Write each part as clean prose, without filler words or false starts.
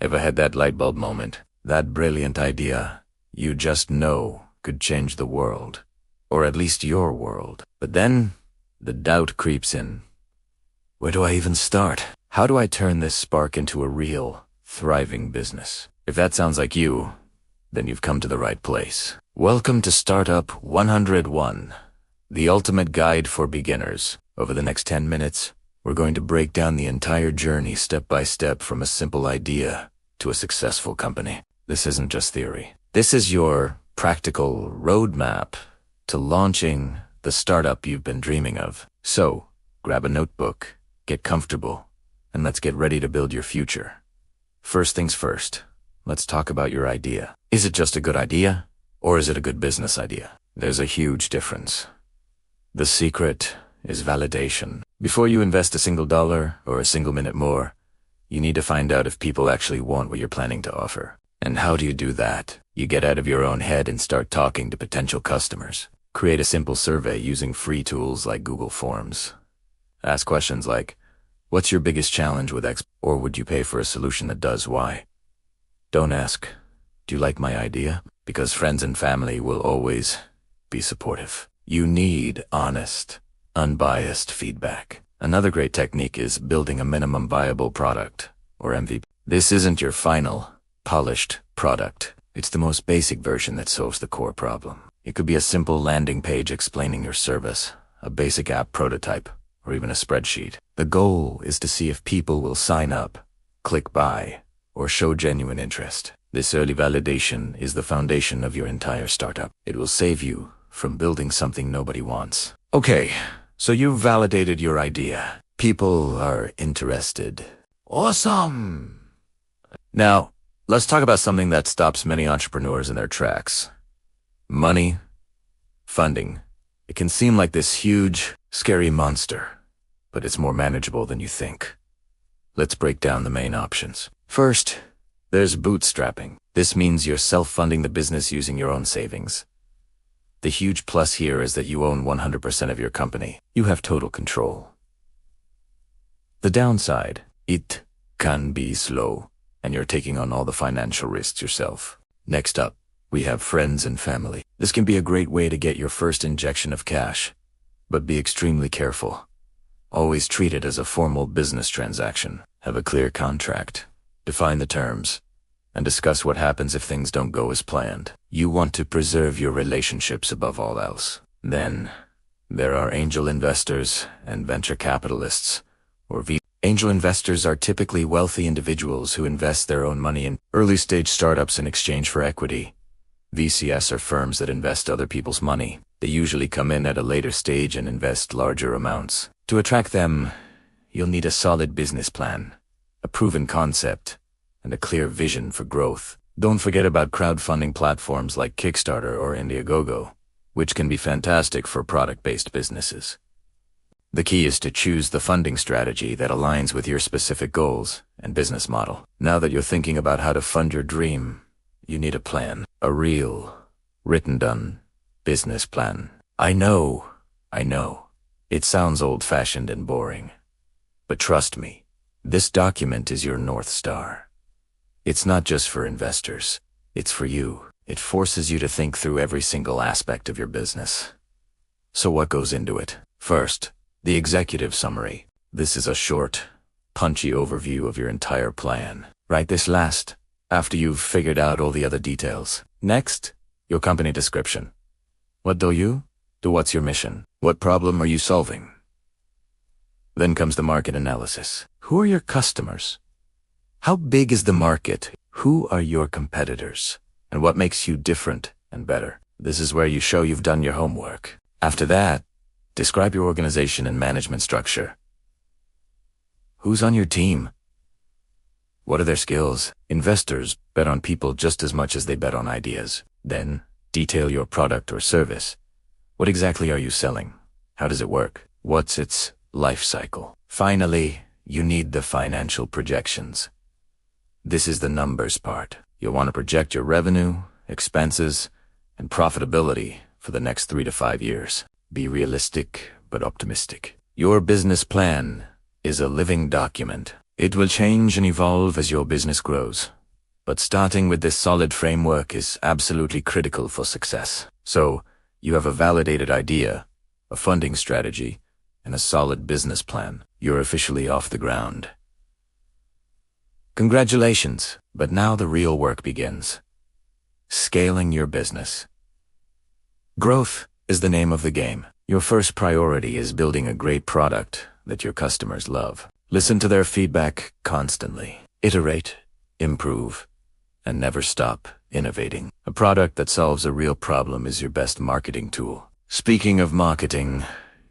Ever had that light bulb moment? That brilliant idea you just know could change the world. Or at least your world. But then, the doubt creeps in. Where do I even start? How do I turn this spark into a real, thriving business? If that sounds like you, then you've come to the right place. Welcome to Startup 101, the ultimate guide for beginners. Over the next 10 minutes, we're going to break down the entire journey step by step from a simple idea to a successful company. This isn't just theory. This is your practical roadmap to launching the startup you've been dreaming of. So, grab a notebook, get comfortable, and let's get ready to build your future. First things first, let's talk about your idea. Is it just a good idea, or is it a good business idea? There's a huge difference. The secret is validation. Before you invest a single dollar or a single minute more, you need to find out if people actually want what you're planning to offer. And how do you do that? You get out of your own head and start talking to potential customers. Create a simple survey using free tools like Google Forms. Ask questions like, what's your biggest challenge with X? Or would you pay for a solution that does Y? Don't ask, do you like my idea? Because friends and family will always be supportive. You need honest, unbiased feedback. Another great technique is building a minimum viable product, or MVP. This isn't your final, polished product. It's the most basic version that solves the core problem. It could be a simple landing page explaining your service, a basic app prototype, or even a spreadsheet. The goal is to see if people will sign up, click buy, or show genuine interest. This early validation is the foundation of your entire startup. It will save you from building something nobody wants. Okay, so you've validated your idea. People are interested. Awesome! Now, let's talk about something that stops many entrepreneurs in their tracks. Money, funding. It can seem like this huge, scary monster, but it's more manageable than you think. Let's break down the main options. First, there's bootstrapping. This means you're self-funding the business using your own savings. The huge plus here is that you own 100% of your company. You have total control. The downside, it can be slow, and you're taking on all the financial risks yourself. Next up, we have friends and family. This can be a great way to get your first injection of cash, but be extremely careful. Always treat it as a formal business transaction. Have a clear contract, define the terms, and discuss what happens if things don't go as planned. You want to preserve your relationships above all else. Then, there are angel investors and venture capitalists, or VC. Angel investors are typically wealthy individuals who invest their own money in early-stage startups in exchange for equity. VCs are firms that invest other people's money. They usually come in at a later stage and invest larger amounts. To attract them, you'll need a solid business plan, a proven concept, and a clear vision for growth. Don't forget about crowdfunding platforms like Kickstarter or Indiegogo, which can be fantastic for product-based businesses. The key is to choose the funding strategy that aligns with your specific goals and business model. Now that you're thinking about how to fund your dream, you need a plan. A real, written-down business plan. I know. It sounds old-fashioned and boring. But trust me, this document is your North Star. It's not just for investors. It's for you. It forces you to think through every single aspect of your business. So what goes into it? First, the executive summary. This is a short, punchy overview of your entire plan. Write this last, after you've figured out all the other details. Next, your company description. What do you do? What's your mission? What problem are you solving? Then comes the market analysis. Who are your customers? How big is the market? Who are your competitors? And what makes you different and better? This is where you show you've done your homework. After that, describe your organization and management structure. Who's on your team? What are their skills? Investors bet on people just as much as they bet on ideas. Then, detail your product or service. What exactly are you selling? How does it work? What's its life cycle? Finally, you need the financial projections. This is the numbers part. You'll want to project your revenue, expenses, and profitability for the next 3 to 5 years. Be realistic, but optimistic. Your business plan is a living document. It will change and evolve as your business grows. But starting with this solid framework is absolutely critical for success. So, you have a validated idea, a funding strategy, and a solid business plan. You're officially off the ground. Congratulations, but now the real work begins. Scaling your business. Growth is the name of the game. Your first priority is building a great product that your customers love. Listen to their feedback constantly. Iterate, improve, and never stop innovating. A product that solves a real problem is your best marketing tool. Speaking of marketing,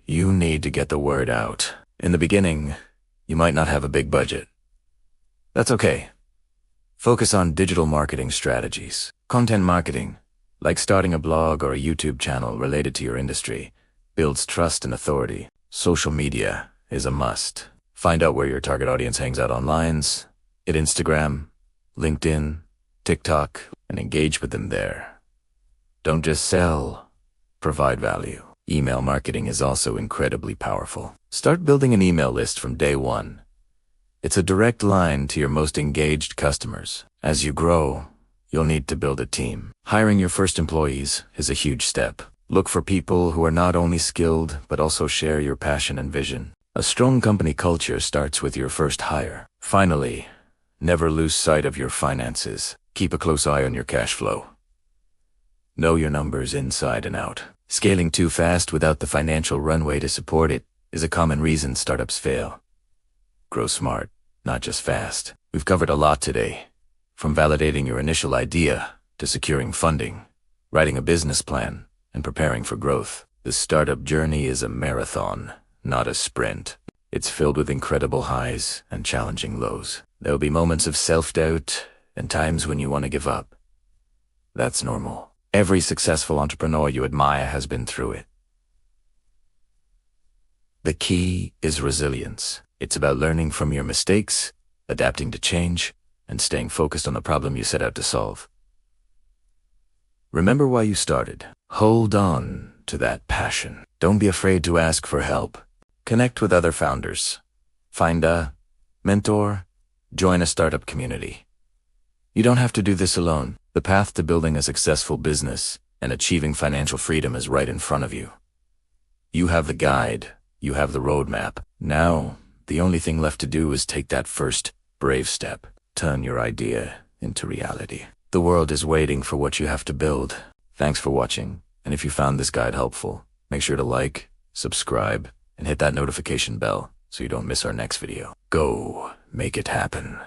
you need to get the word out. In the beginning, you might not have a big budget. That's okay. Focus on digital marketing strategies. Content marketing, like starting a blog or a YouTube channel related to your industry, builds trust and authority. Social media is a must. Find out where your target audience hangs out online, hit Instagram, LinkedIn, TikTok, and engage with them there. Don't just sell, provide value. Email marketing is also incredibly powerful. Start building an email list from day one. It's a direct line to your most engaged customers. As you grow, you'll need to build a team. Hiring your first employees is a huge step. Look for people who are not only skilled, but also share your passion and vision. A strong company culture starts with your first hire. Finally, never lose sight of your finances. Keep a close eye on your cash flow. Know your numbers inside and out. Scaling too fast without the financial runway to support it is a common reason startups fail. Grow smart, not just fast. We've covered a lot today, from validating your initial idea to securing funding, writing a business plan, and preparing for growth. The startup journey is a marathon, not a sprint. It's filled with incredible highs and challenging lows. There'll be moments of self-doubt and times when you want to give up. That's normal. Every successful entrepreneur you admire has been through it. The key is resilience. It's about learning from your mistakes, adapting to change, and staying focused on the problem you set out to solve. Remember why you started. Hold on to that passion. Don't be afraid to ask for help. Connect with other founders. Find a mentor. Join a startup community. You don't have to do this alone. The path to building a successful business and achieving financial freedom is right in front of you. You have the guide. You have the roadmap. Now, the only thing left to do is take that first brave step. Turn your idea into reality. The world is waiting for what you have to build. Thanks for watching, and if you found this guide helpful, make sure to like, subscribe, and hit that notification bell so you don't miss our next video. Go make it happen.